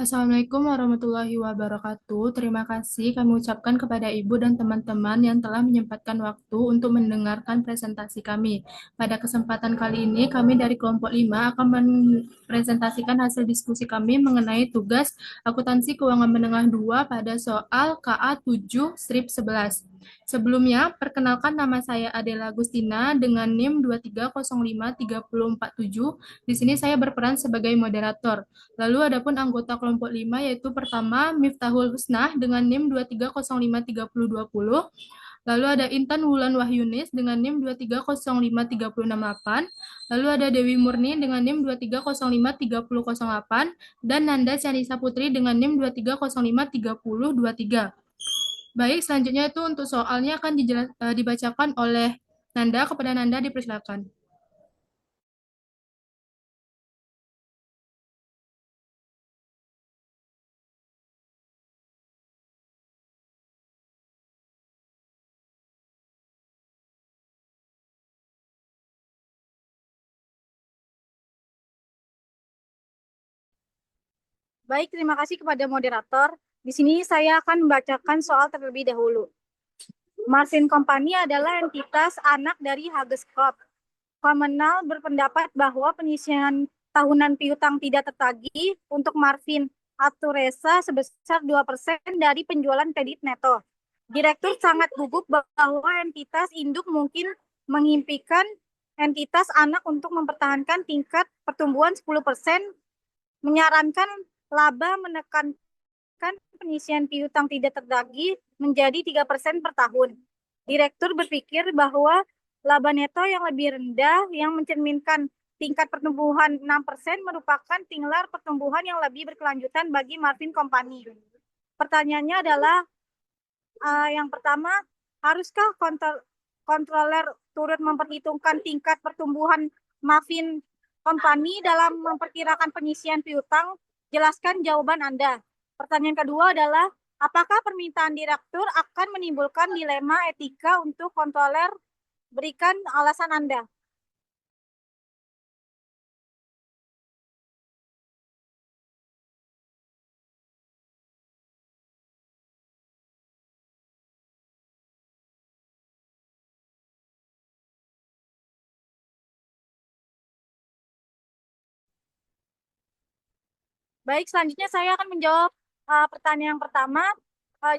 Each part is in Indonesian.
Assalamualaikum warahmatullahi wabarakatuh. Terima kasih kami ucapkan kepada Ibu dan teman-teman yang telah menyempatkan waktu untuk mendengarkan presentasi kami. Pada kesempatan kali ini, kami dari kelompok 5 akan mempresentasikan hasil diskusi kami mengenai tugas akuntansi keuangan menengah 2 pada soal KA 7 strip 11. Sebelumnya, perkenalkan nama saya Adela Agustina dengan NIM 2305347. Di sini saya berperan sebagai moderator. Lalu adapun anggota kelompok 5 yaitu pertama Miftahul Husnah dengan NIM 2305320. Lalu ada Intan Wulan Wahyunis dengan NIM 2305368. Lalu ada Dewi Murni dengan NIM 2305308 dan Nanda Cianisa Putri dengan NIM 2305323. Baik, selanjutnya itu untuk soalnya akan dibacakan oleh Nanda. Kepada Nanda dipersilakan. Baik, terima kasih kepada moderator. Di sini saya akan membacakan soal terlebih dahulu. Marfin Company adalah entitas anak dari Hages Corp. Komunal berpendapat bahwa penyisihan tahunan piutang tidak tertagih untuk Marfin Aturesa sebesar 2% dari penjualan kredit neto. Direktur sangat gugup bahwa entitas induk mungkin mengimpikan entitas anak untuk mempertahankan tingkat pertumbuhan 10%, menyarankan laba menekankan penyisihan piutang tidak tertagih menjadi 3% per tahun. Direktur berpikir bahwa laba neto yang lebih rendah yang mencerminkan tingkat pertumbuhan 6% merupakan tinggal pertumbuhan yang lebih berkelanjutan bagi Marfin Company. Pertanyaannya adalah yang pertama, haruskah kontroler turut memperhitungkan tingkat pertumbuhan Marfin Company dalam memperkirakan penyisian piutang? Jelaskan jawaban Anda. Pertanyaan kedua adalah, apakah permintaan direktur akan menimbulkan dilema etika untuk kontroler? Berikan alasan Anda. Baik, selanjutnya saya akan menjawab pertanyaan yang pertama.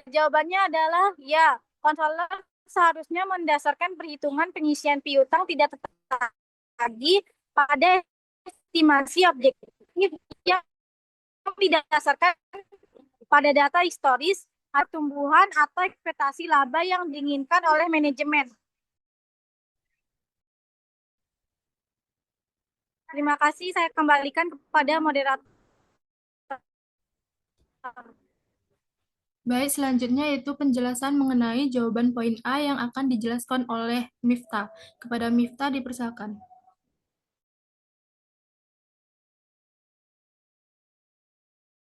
Jawabannya adalah ya, controller seharusnya mendasarkan perhitungan penyisian piutang tidak tertagih pada estimasi objektif yang didasarkan pada data historis, pertumbuhan atau ekspektasi laba yang diinginkan oleh manajemen. Terima kasih, saya kembalikan kepada moderator. Baik, selanjutnya yaitu penjelasan mengenai jawaban poin A yang akan dijelaskan oleh Miftah. Kepada Miftah dipersilakan.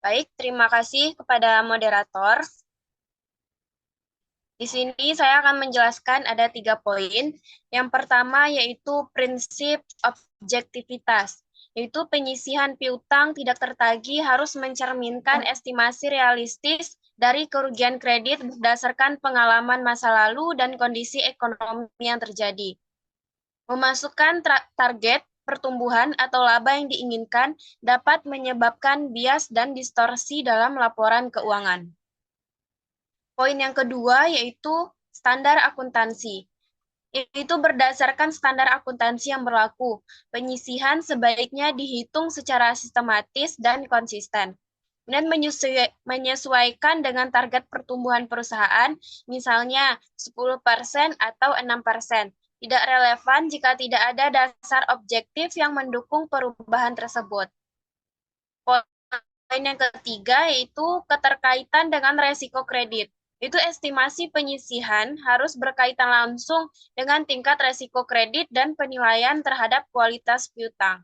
Baik, terima kasih kepada moderator. Di sini saya akan menjelaskan ada 3 poin. Yang pertama yaitu prinsip objektivitas, yaitu penyisihan piutang tidak tertagih harus mencerminkan estimasi realistis dari kerugian kredit berdasarkan pengalaman masa lalu dan kondisi ekonomi yang terjadi. Memasukkan target pertumbuhan atau laba yang diinginkan dapat menyebabkan bias dan distorsi dalam laporan keuangan. Poin yang kedua yaitu standar akuntansi. Itu berdasarkan standar akuntansi yang berlaku. Penyisihan sebaiknya dihitung secara sistematis dan konsisten. Dan menyesuaikan dengan target pertumbuhan perusahaan, misalnya 10% atau 6%. Tidak relevan jika tidak ada dasar objektif yang mendukung perubahan tersebut. Poin yang ketiga yaitu keterkaitan dengan resiko kredit. Itu estimasi penyisihan harus berkaitan langsung dengan tingkat resiko kredit dan penilaian terhadap kualitas piutang.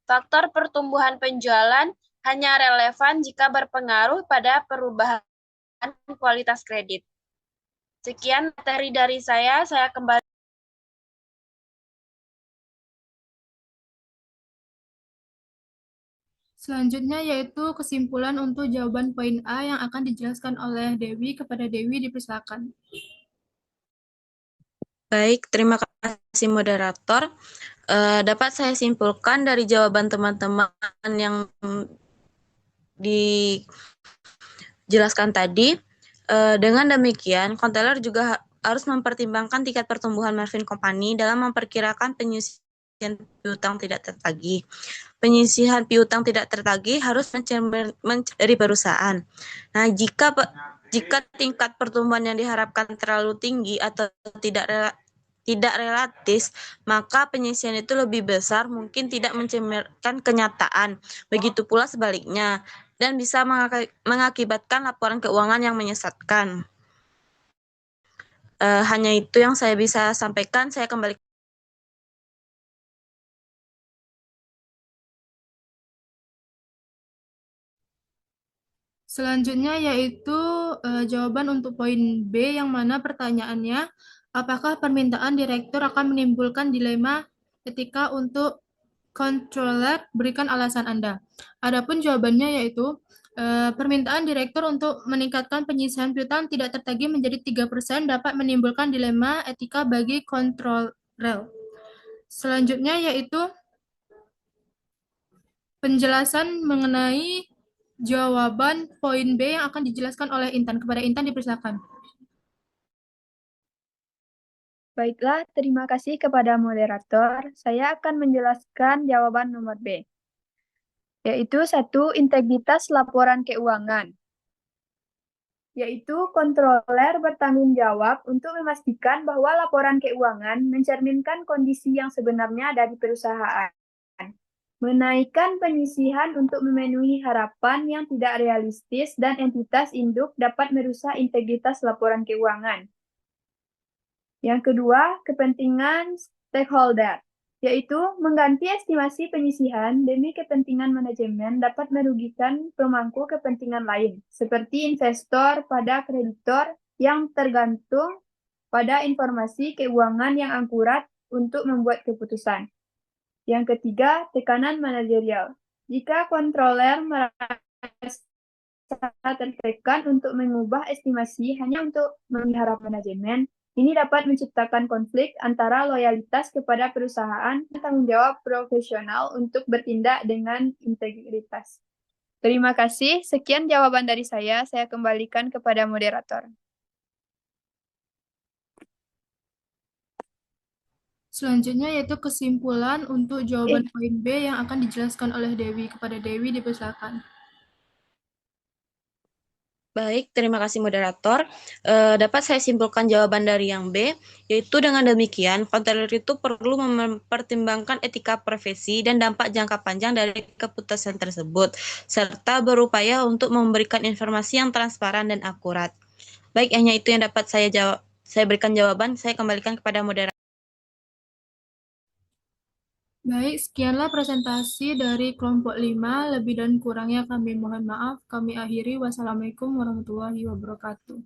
Faktor pertumbuhan penjualan hanya relevan jika berpengaruh pada perubahan kualitas kredit. Sekian materi dari saya kembali. Selanjutnya yaitu kesimpulan untuk jawaban poin A yang akan dijelaskan oleh Dewi. Kepada Dewi dipersilakan. Baik, terima kasih moderator. Dapat saya simpulkan dari jawaban teman-teman yang dijelaskan tadi, dengan demikian, konselor juga harus mempertimbangkan tingkat pertumbuhan margin company dalam memperkirakan penyisihan piutang tidak tertagih. Penyisihan piutang tidak tertagih harus dari perusahaan. Nah, jika tingkat pertumbuhan yang diharapkan terlalu tinggi atau tidak relatif, maka penyisihan itu lebih besar, mungkin tidak mencerminkan kenyataan. Begitu pula sebaliknya, dan bisa mengakibatkan laporan keuangan yang menyesatkan. Hanya itu yang saya bisa sampaikan. Saya kembali. Selanjutnya yaitu jawaban untuk poin B yang mana pertanyaannya, apakah permintaan direktur akan menimbulkan dilema ketika untuk controller? Berikan alasan Anda. Adapun jawabannya yaitu permintaan direktur untuk meningkatkan penyisihan piutang tidak tertagih menjadi 3% dapat menimbulkan dilema etika bagi controller. Selanjutnya yaitu penjelasan mengenai jawaban poin B yang akan dijelaskan oleh Intan. Kepada Intan dipersilakan. Baiklah, terima kasih kepada moderator. Saya akan menjelaskan jawaban nomor B, yaitu 1. Integritas laporan keuangan, yaitu kontroler bertanggung jawab untuk memastikan bahwa laporan keuangan mencerminkan kondisi yang sebenarnya dari perusahaan, menaikkan penyisihan untuk memenuhi harapan yang tidak realistis, dan entitas induk dapat merusak integritas laporan keuangan. Yang kedua, kepentingan stakeholder, yaitu mengganti estimasi penyisihan demi kepentingan manajemen dapat merugikan pemangku kepentingan lain, seperti investor pada kreditor yang tergantung pada informasi keuangan yang akurat untuk membuat keputusan. Yang ketiga, tekanan manajerial. Jika kontroler merasa tertekan untuk mengubah estimasi hanya untuk memelihara manajemen, ini dapat menciptakan konflik antara loyalitas kepada perusahaan dan tanggung jawab profesional untuk bertindak dengan integritas. Terima kasih. Sekian jawaban dari saya. Saya kembalikan kepada moderator. Selanjutnya yaitu kesimpulan untuk jawaban poin B yang akan dijelaskan oleh Dewi. Kepada Dewi dipersilakan. Baik, terima kasih moderator. Dapat saya simpulkan jawaban dari yang B, yaitu dengan demikian, konselor itu perlu mempertimbangkan etika profesi dan dampak jangka panjang dari keputusan tersebut, serta berupaya untuk memberikan informasi yang transparan dan akurat. Baik, hanya itu yang dapat saya berikan jawaban. Saya kembalikan kepada moderator. Baik, sekianlah presentasi dari kelompok 5. Lebih dan kurangnya kami mohon maaf. Kami akhiri. Wassalamualaikum warahmatullahi wabarakatuh.